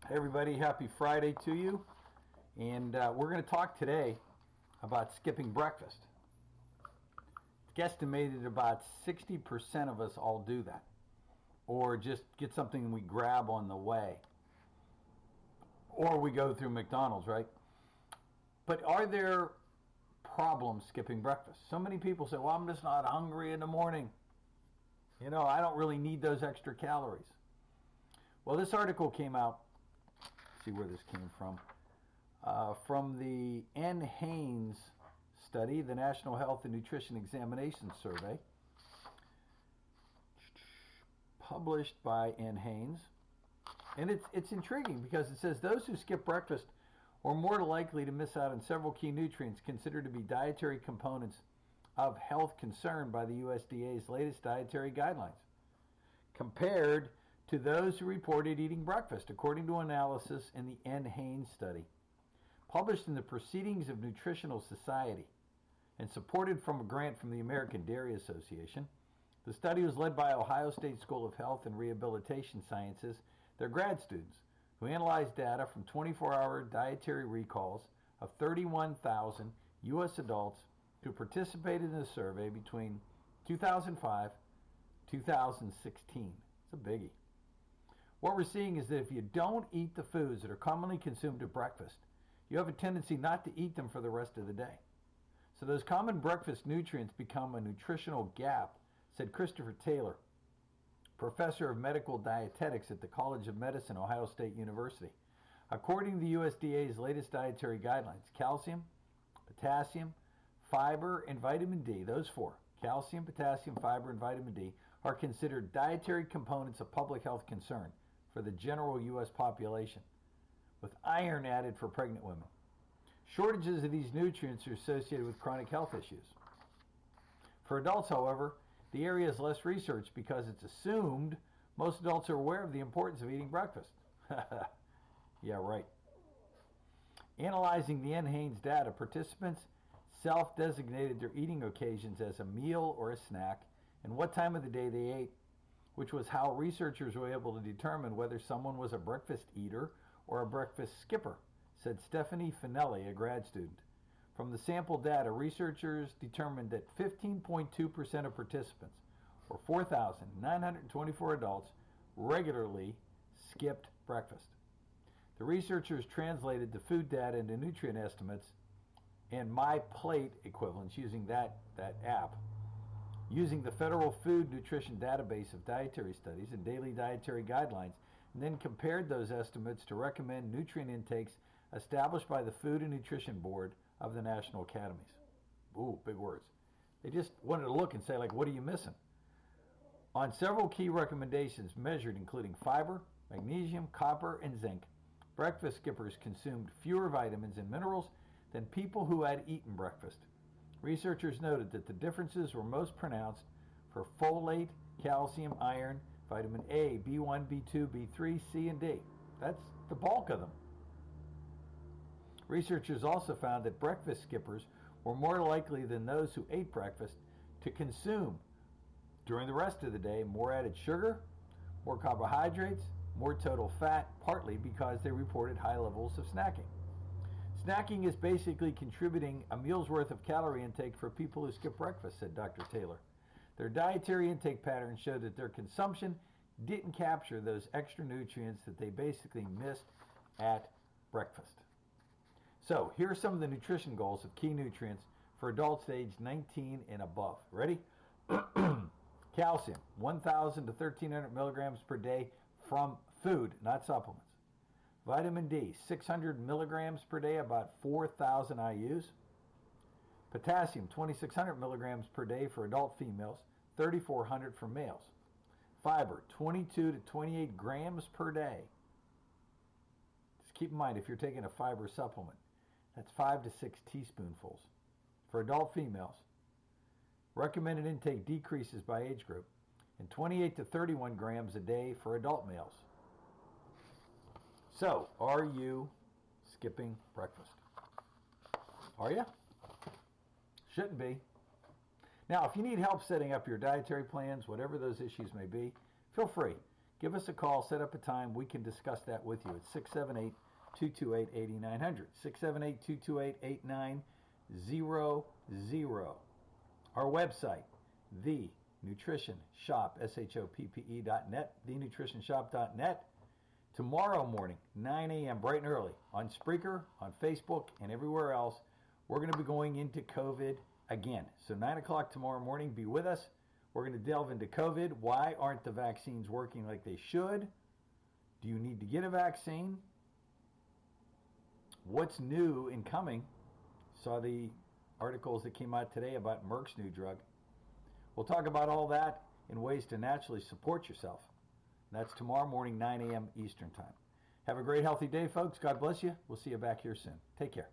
Hey everybody, happy Friday to you. And we're going to talk today about skipping breakfast. It's guesstimated about 60% of us all do that. Or just get something we grab on the way. Or we go through McDonald's, right? But are there problems skipping breakfast? So many people say, well, I'm just not hungry in the morning. You know, I don't really need those extra calories. Well, this article came out. See where this came from the N. Haynes study, the National Health and Nutrition Examination Survey, published by N. Haynes. And it's intriguing because it says those who skip breakfast are more likely to miss out on several key nutrients considered to be dietary components of health concern by the USDA's latest dietary guidelines, compared to those who reported eating breakfast, according to analysis in the N. Haynes study, published in the Proceedings of Nutritional Society and supported from a grant from the American Dairy Association. The study was led by Ohio State School of Health and Rehabilitation Sciences, their grad students, who analyzed data from 24-hour dietary recalls of 31,000 U.S. adults who participated in the survey between 2005 and 2016. It's a biggie. What we're seeing is that if you don't eat the foods that are commonly consumed at breakfast, you have a tendency not to eat them for the rest of the day. So those common breakfast nutrients become a nutritional gap, said Christopher Taylor, professor of medical dietetics at the College of Medicine, Ohio State University. According to the USDA's latest dietary guidelines, calcium, potassium, fiber, and vitamin D, those four, calcium, potassium, fiber, and vitamin D, are considered dietary components of public health concern for the general U.S. population, with iron added for pregnant women. Shortages of these nutrients are associated with chronic health issues. For adults, however, the area is less researched because it's assumed most adults are aware of the importance of eating breakfast. Yeah, right. Analyzing the N. Haynes data, participants self-designated their eating occasions as a meal or a snack and what time of the day they ate, which was how researchers were able to determine whether someone was a breakfast eater or a breakfast skipper, said Stephanie Finelli, a grad student. From the sample data, researchers determined that 15.2% of participants, or 4,924 adults, regularly skipped breakfast. The researchers translated the food data into nutrient estimates and My Plate equivalents using that app, using the Federal Food Nutrition Database of Dietary Studies and daily dietary guidelines, and then compared those estimates to recommend nutrient intakes established by the Food and Nutrition Board of the National Academies. Ooh, big words. They just wanted to look and say, like, what are you missing? On several key recommendations measured, including fiber, magnesium, copper, and zinc, breakfast skippers consumed fewer vitamins and minerals than people who had eaten breakfast. Researchers noted that the differences were most pronounced for folate, calcium, iron, vitamin A, B1, B2, B3, C, and D. That's the bulk of them. Researchers also found that breakfast skippers were more likely than those who ate breakfast to consume, during the rest of the day, more added sugar, more carbohydrates, more total fat, partly because they reported high levels of snacking. Snacking is basically contributing a meal's worth of calorie intake for people who skip breakfast, said Dr. Taylor. Their dietary intake patterns showed that their consumption didn't capture those extra nutrients that they basically missed at breakfast. So, here are some of the nutrition goals of key nutrients for adults aged 19 and above. Ready? Calcium, 1,000 to 1,300 milligrams per day from food, not supplements. Vitamin D, 600 milligrams per day, about 4,000 IUs. Potassium, 2,600 milligrams per day for adult females, 3,400 for males. Fiber, 22 to 28 grams per day. Just keep in mind, if you're taking a fiber supplement, that's 5 to 6 teaspoonfuls. For adult females, recommended intake decreases by age group, and 28 to 31 grams a day for adult males. So, are you skipping breakfast? Are you? Shouldn't be. Now, if you need help setting up your dietary plans, whatever those issues may be, feel free. give us a call, set up a time. We can discuss that with you. It's 678-228-8900. 678-228-8900. Our website, The Nutrition Shop, SHOPPE.net, TheNutritionShop.net. Tomorrow morning, 9 a.m., bright and early, on Spreaker, on Facebook, and everywhere else, we're going to be going into COVID again. So 9 o'clock tomorrow morning, be with us. We're going to delve into COVID. Why aren't the vaccines working like they should? Do you need to get a vaccine? What's new and coming? Saw the articles that came out today about Merck's new drug. We'll talk about all that and ways to naturally support yourself. That's tomorrow morning, 9 a.m. Eastern Time. Have a great, healthy day, folks. God bless you. We'll see you back here soon. Take care.